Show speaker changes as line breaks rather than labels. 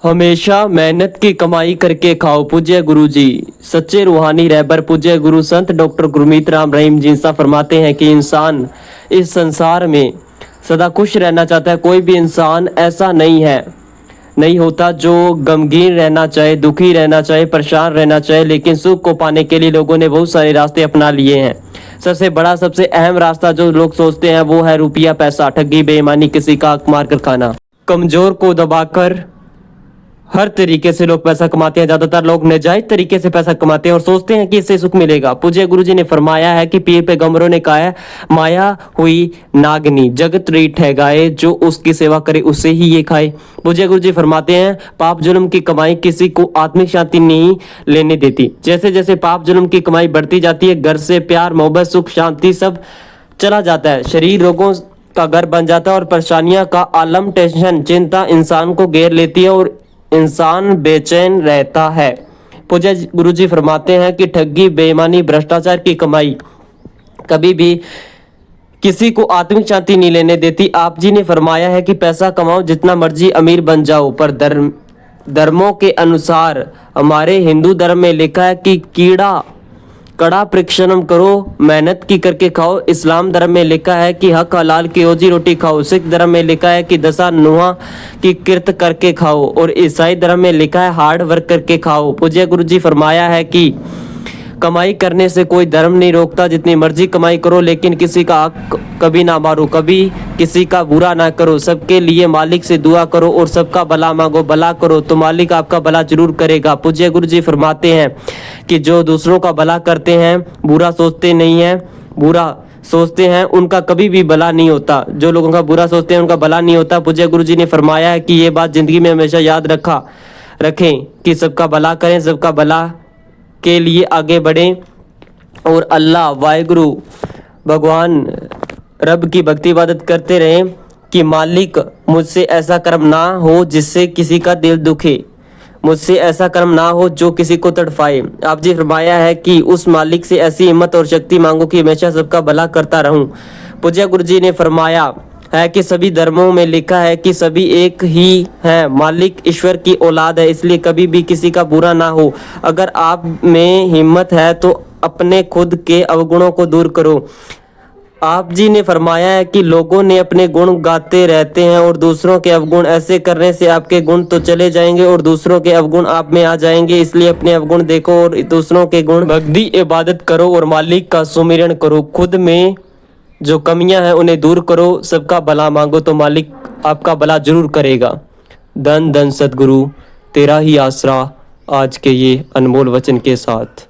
हमेशा मेहनत की कमाई करके खाओ। पूज्य गुरु जी सच्चे रूहानी रहबर पूज्य गुरु संत डॉक्टर गुरमीत राम रहीम जी इंसा फरमाते हैं कि इंसान इस संसार में सदा खुश रहना चाहता है। कोई भी इंसान ऐसा नहीं होता जो गमगीन रहना चाहे, दुखी रहना चाहे, परेशान रहना चाहे। लेकिन सुख को पाने के लिए लोगों ने बहुत सारे रास्ते अपना लिए हैं। सबसे बड़ा, सबसे अहम रास्ता जो लोग सोचते हैं वो है रुपया, पैसा, ठगी, बेईमानी, किसी का हक मार कर खाना। कमजोर को दबाकर हर तरीके से लोग पैसा कमाते हैं। ज्यादातर लोग नाजायज तरीके से पैसा कमाते हैं और सोचते हैं कि इससे सुख मिलेगा। पूज्य गुरु जी ने फरमाया है कि पीर पैगंबरों ने कहा है, माया हुई नागनी जगत री ठहगाए, जो उसकी सेवा करे उससे ही ये खाए। पूज्य गुरु जी फरमाते हैं, पाप जुल्म की कमाई किसी को आत्मिक शांति नहीं लेने देती। जैसे जैसे पाप जुल्म की कमाई बढ़ती जाती है, घर से प्यार, मोहब्बत, सुख, शांति सब चला जाता है। शरीर रोगों का घर बन जाता है और परेशानियां का आलम, टेंशन, चिंता इंसान को घेर लेती है और इंसान बेचैन रहता है। पूज्य गुरु जी फरमाते हैं कि ठगी, बेईमानी, भ्रष्टाचार की कमाई कभी भी किसी को आत्मिक शांति नहीं लेने देती। आप जी ने फरमाया है कि पैसा कमाओ, जितना मर्जी अमीर बन जाओ, पर धर्मों के अनुसार हमारे हिंदू धर्म में लिखा है कि कीड़ा कड़ा परिश्रम करो, मेहनत की करके खाओ। इस्लाम धर्म में लिखा है कि हक हलाल की रोजी रोटी खाओ। सिख धर्म में लिखा है कि दशा नुहा की किरत करके खाओ और ईसाई धर्म में लिखा है हार्ड वर्क करके खाओ। पूज्य गुरु जी फरमाया है कि कमाई करने से कोई धर्म नहीं रोकता, जितनी मर्जी कमाई करो, लेकिन किसी का हक कभी ना मारो, कभी किसी का बुरा ना करो। सबके लिए मालिक से दुआ करो और सबका भला मांगो, भला करो तो मालिक आपका भला जरूर करेगा। पूज्य गुरु जी फरमाते हैं कि जो दूसरों का भला करते हैं, बुरा सोचते नहीं हैं, बुरा सोचते हैं, उनका कभी भी भला नहीं होता। जो लोगों का बुरा सोचते हैं उनका भला नहीं होता। पूज्य गुरु जी ने फरमाया है कि ये बात जिंदगी में हमेशा याद रखें कि सबका भला करें, सबका भला के लिए आगे बढ़ें और अल्लाह वाहिगुरु भगवान रब की भक्ति इबादत करते रहें कि मालिक मुझसे ऐसा कर्म ना हो जिससे किसी का दिल दुखे, मुझसे ऐसा कर्म ना हो जो किसी को तड़फाए। आप जी फरमाया है कि उस मालिक से ऐसी हिम्मत और शक्ति मांगो कि हमेशा सबका भला करता रहूं। पूज्य गुरु जी ने फरमाया है कि सभी धर्मों में लिखा है कि सभी एक ही है, मालिक ईश्वर की औलाद है, इसलिए कभी भी किसी का बुरा ना हो। अगर आप में हिम्मत है तो अपने खुद के अवगुणों को दूर करो। आप जी ने फरमाया है कि लोगों ने अपने गुण गाते रहते हैं और दूसरों के अवगुण, ऐसे करने से आपके गुण तो चले जाएंगे और दूसरों के अवगुण आप में आ जाएंगे। इसलिए अपने अवगुण देखो और दूसरों के गुण भक्ति इबादत करो और मालिक का सुमिरन करो। खुद में जो कमियां हैं उन्हें दूर करो, सबका भला मांगो तो मालिक आपका भला जरूर करेगा। धन धन सद्गुरु तेरा ही आसरा, आज के ये अनमोल वचन के साथ।